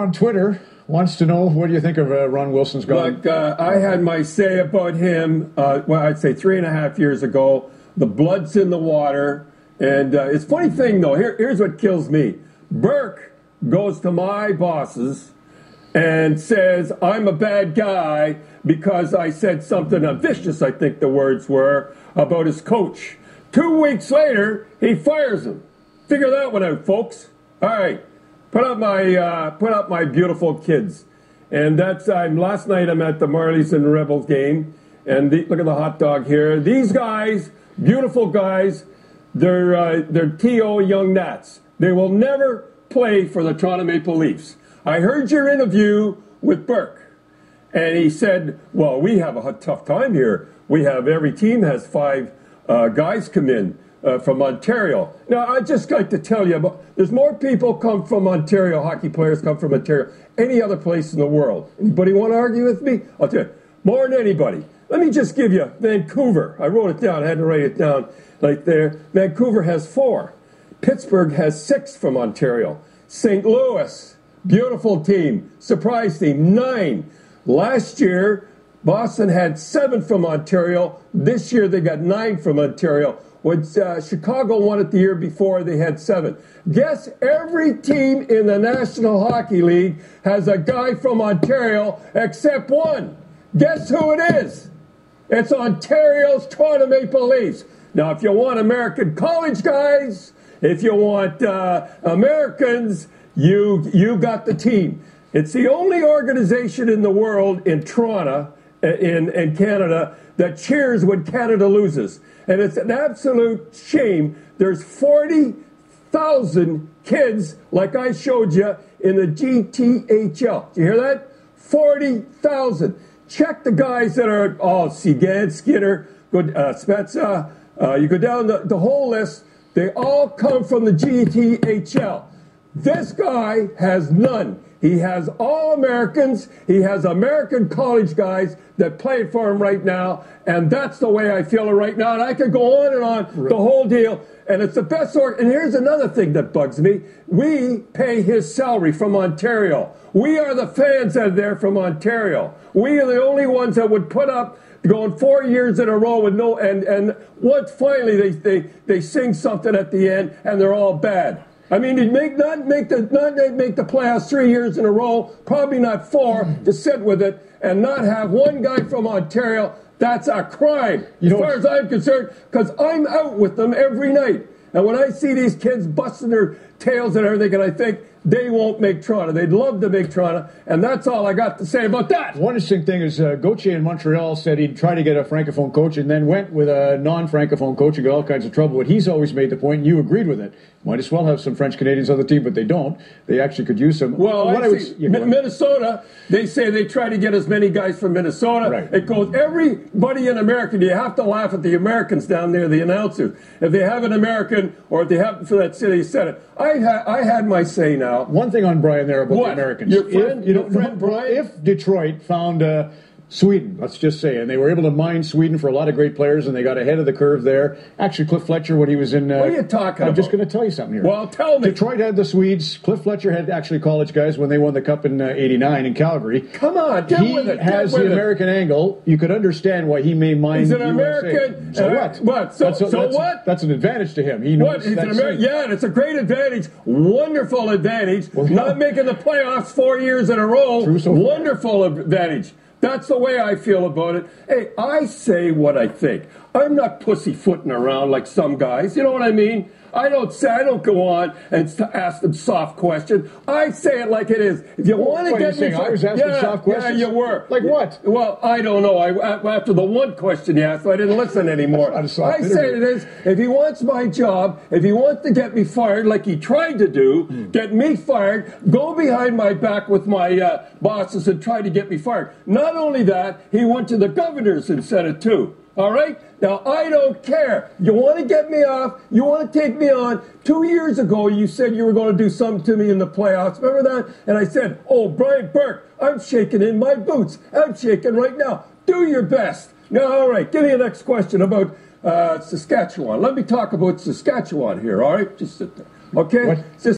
on Twitter wants to know, what do you think of Ron Wilson's gone? Look, I had my say about him, well, I'd say 3.5 years ago. The blood's in the water. And it's a funny thing, though. Here's what kills me. Burke goes to my bosses and says, I'm a bad guy because I said something vicious, I think the words were, about his coach. 2 weeks later, he fires him. Figure that one out, folks. All right. Put up my beautiful kids. And that's, last night I'm at the Marlies and Rebels game. And look at the hot dog here. These guys, beautiful guys, they're T.O. Young Nats. They will never play for the Toronto Maple Leafs. I heard your interview with Burke. And he said, well, we have a tough time here. Every team has 5 guys come in from Ontario. Now, I'd just like to tell you, there's more people come from Ontario, hockey players come from Ontario, any other place in the world. Anybody want to argue with me? I'll tell you, more than anybody. Let me just give you Vancouver. I wrote it down. I had to write it down like there. Vancouver has 4. Pittsburgh has 6 from Ontario. St. Louis, beautiful team, surprise team, 9. Last year, Boston had 7 from Ontario. This year, they got 9 from Ontario. When Chicago won it the year before, they had 7. Guess every team in the National Hockey League has a guy from Ontario except one. Guess who it is? It's Ontario's Toronto Maple Leafs. Now, if you want American college guys, if you want Americans, you got the team. It's the only organization in the world, in Toronto, in Canada, that cheers when Canada loses. And it's an absolute shame. There's 40,000 kids, like I showed you, in the GTHL. Do you hear that? 40,000. Check the guys that are, Segan, Skinner, Spezza, you go down the whole list. They all come from the GTHL. This guy has none. He has all Americans. He has American college guys that play for him right now, and that's the way I feel it right now. And I could go on and on, the whole deal, and it's the best sort. And here's another thing that bugs me. We pay his salary from Ontario. We are the fans that are there from Ontario. We are the only ones that would put up going 4 years in a row with no, and once finally they sing something at the end, and they're all bad. I mean, you'd not make the playoffs 3 years in a row, probably not 4, to sit with it and not have one guy from Ontario. That's a crime, as far as I'm concerned, because I'm out with them every night. And when I see these kids busting their tails and everything, and I think they won't make Toronto. They'd love to make Toronto, and that's all I got to say about that. One interesting thing is Gauthier in Montreal said he'd try to get a Francophone coach and then went with a non-Francophone coach and got all kinds of trouble. But he's always made the point, and you agreed with it. Might as well have some French Canadians on the team, but they don't. They actually could use some. Well, Minnesota, they say they try to get as many guys from Minnesota. Right. It goes, everybody in America, you have to laugh at the Americans down there, the announcers. If they have an American, or if they happen for that city, said it. I had my say now. One thing on Brian there about the Americans. Your friend Brian? If Detroit found Sweden, let's just say, and they were able to mine Sweden for a lot of great players, and they got ahead of the curve there. Actually, Cliff Fletcher, when he was in... what are you talking about? I'm just going to tell you something here. Well, tell me. Detroit had the Swedes. Cliff Fletcher had actually college guys when they won the Cup in '89 in Calgary. Come on, get with it. He has the American angle. You could understand why he may mine He's an USA. American. So what? What? So what? That's an advantage to him. He knows what? He's an American. Yeah, it's a great advantage. Wonderful advantage. Well, not making the playoffs 4 years in a row. True, so wonderful advantage. That's the way I feel about it. Hey, I say what I think. I'm not pussyfooting around like some guys. You know what I mean? I don't go on and ask them soft questions. I say it like it is. If you want to get me... I was asking soft questions? Yeah, you were. Like what? Well, I don't know. After the one question you asked, I didn't listen anymore. I say it is, if he wants my job, if he wants to get me fired like he tried to do, get me fired, go behind my back with my bosses and try to get me fired. Not only that, he went to the governors and said it too. All right? Now, I don't care. You want to get me off? You want to take me on? 2 years ago, you said you were going to do something to me in the playoffs. Remember that? And I said, oh, Brian Burke, I'm shaking in my boots. I'm shaking right now. Do your best. Now, all right, give me the next question about Saskatchewan. Let me talk about Saskatchewan here, all right? Just sit there. Okay? What?